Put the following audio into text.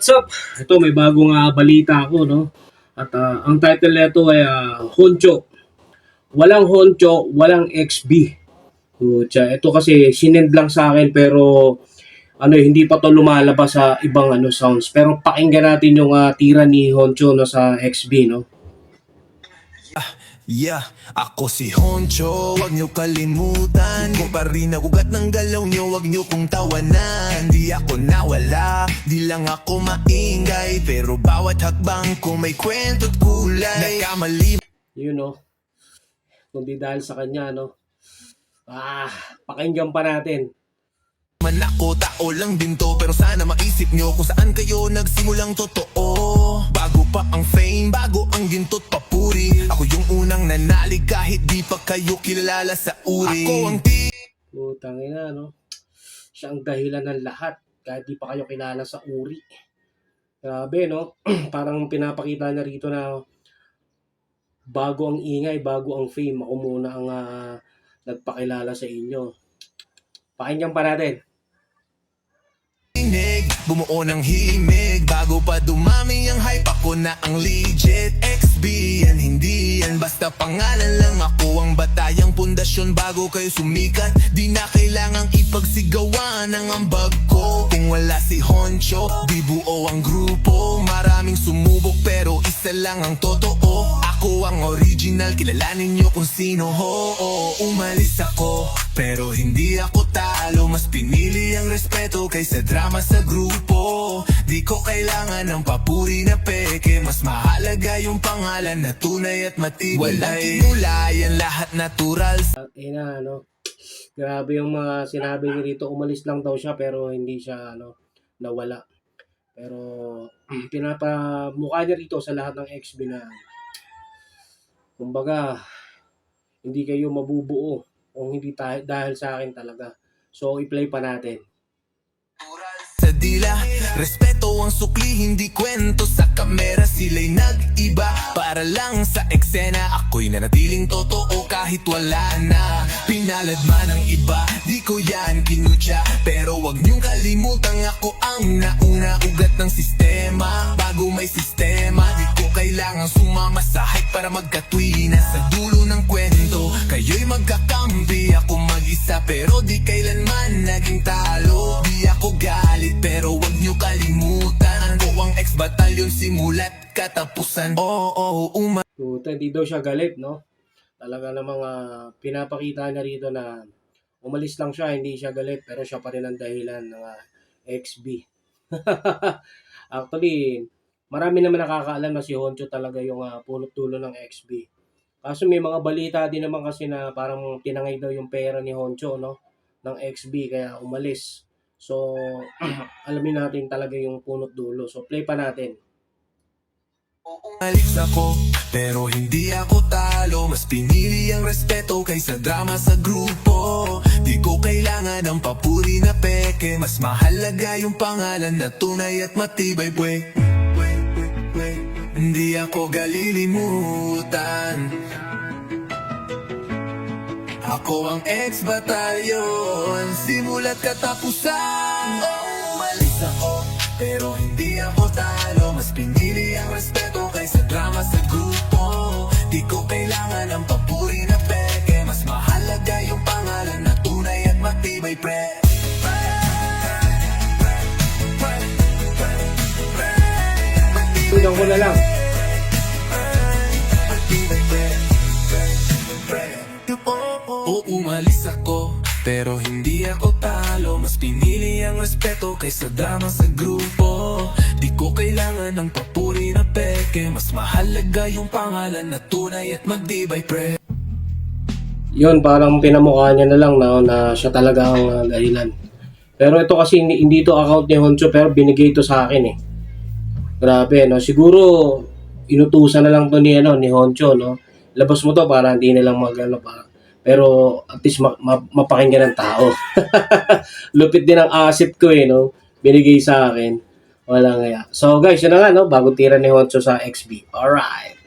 What's up? Ito may bagong balita ako, no? At ang title nito ay Honcho. Walang Honcho, walang XB. Ito kasi sinend lang sa akin pero hindi pa to lumalabas sa ibang sounds. Pero pakinggan natin yung tira ni Honcho no sa XB, no? Yeah, ako si Honcho, wag nyo kalimutan. Kung pa rin nagugat ng galaw nyo, wag nyo kong tawanan. Di ako nawala, di lang ako maingay, pero bawat hakbang ko may kwento't kulay. Nagkamali Yun, no? Kundi dahil sa kanya, no? Pakinggan pa natin. man ako, tao lang din to, pero sana maisip nyo kung saan kayo nagsimulang totoo. Bago pa ang fame, bago ang ginto't papuri, ako yung unang nanalig kahit di pa kayo kilala sa uri. Ako ang Putang ina, no? Siya ang dahilan ng lahat kahit di pa kayo kilala sa uri. Grabe, no? Parang pinapakita niya rito na bago ang ingay, bago ang fame, ako muna ang nagpakilala sa inyo. Pakinggan pa natin. Bumuo ng himig bago pa dumami ang hype, ako na ang legit. XB yan, hindi yan basta pangalan lang, ako ang batayang pundasyon bago kayo sumikat. Di na kailangang ipagsigawan ang ambag ko. Kung wala si Honcho, di buo ang grupo. Maraming sumubok pero isa lang ang totoo. Ako ang original, kilalanin nyo kung sino ho. Umalis ako pero hindi ako talo, mas pinili ang respeto kaysa drama sa grupo. Di ko kailangan ng papuri na peke, mas mahalaga yung pangalan na tunay at matibay. Walang kinulayan, lahat natural. No? Grabe yung mga sinabi niya dito. Umalis lang daw siya pero hindi siya nawala. Pero pinapamukha niya rito sa lahat ng XB na kumbaga hindi kayo mabubuo kung hindi dahil sa akin talaga. So i-play pa natin. Sa dila, respeto ang sukli, hindi kwento. Sa kamera sila'y nag-iba, para lang sa eksena ako'y nanatiling totoo kahit wala na. Pinalad man ang iba, di ko yan kinutya, pero wag niyong kalimutan ako ang nauna. Ugat ng sistema, bago may sistema, di ko kailangan sumama sa hype para magkatwina. Sa dulo ng kwento, kayo'y magkakampi, ako mag-isa pero di kailanman naging talo. Di ako galit pero wag nyo kalimutan, ako ang ex-batalyon simula't katapusan. Hindi daw siya galit, no? Talaga namang pinapakita niya rito na umalis lang siya, hindi siya galit, pero siya pa rin ang dahilan ng XB. Actually, marami naman nakakaalam na si Honcho talaga yung punot dulo ng XB. Kaso may mga balita din naman kasi na parang tinangay daw yung pera ni Honcho, no? Ng XB, kaya umalis. So, alamin natin talaga yung punot dulo. So, play pa natin. Umalis ako, pero hindi ako talo, mas pinili ang respeto kaysa drama sa grupo. Di ko kailangan ng papuri na peke, mas mahalaga yung pangalan na tunay at matibay. Hindi ako galilimutan, ako ang ex-batalyon simula't katapusan. Umalis ako, pero hindi ako talo, mas pinili ang respeto kaysa drama sa grupo. Di ko kailangan ng papuri na peke, mas mahalaga yung pangalan na tunay at matibay, pre. Tulang ko na lang. Umalis ako, pero hindi ako talo, mas pinili ang respeto kaysa drama sa grupo. Di ko kailangan ng papuri na peke, mas mahalaga yung pangalan na tunay at magdibay, pre. Yun, parang pinamukha niya na lang na siya talaga ang dahilan. Pero ito kasi hindi to account ni Honcho, pero binigay ito sa akin eh. Grabe, no? Siguro inutusan na lang to ni Honcho, no? Labas mo to para hindi na lang pero at least mapakinggan ng tao. Lupit din ang asset ko no? Binigay sa akin. Wala nga. So guys, yun na nga, no? Bagong tira ni Honcho sa XB. Alright.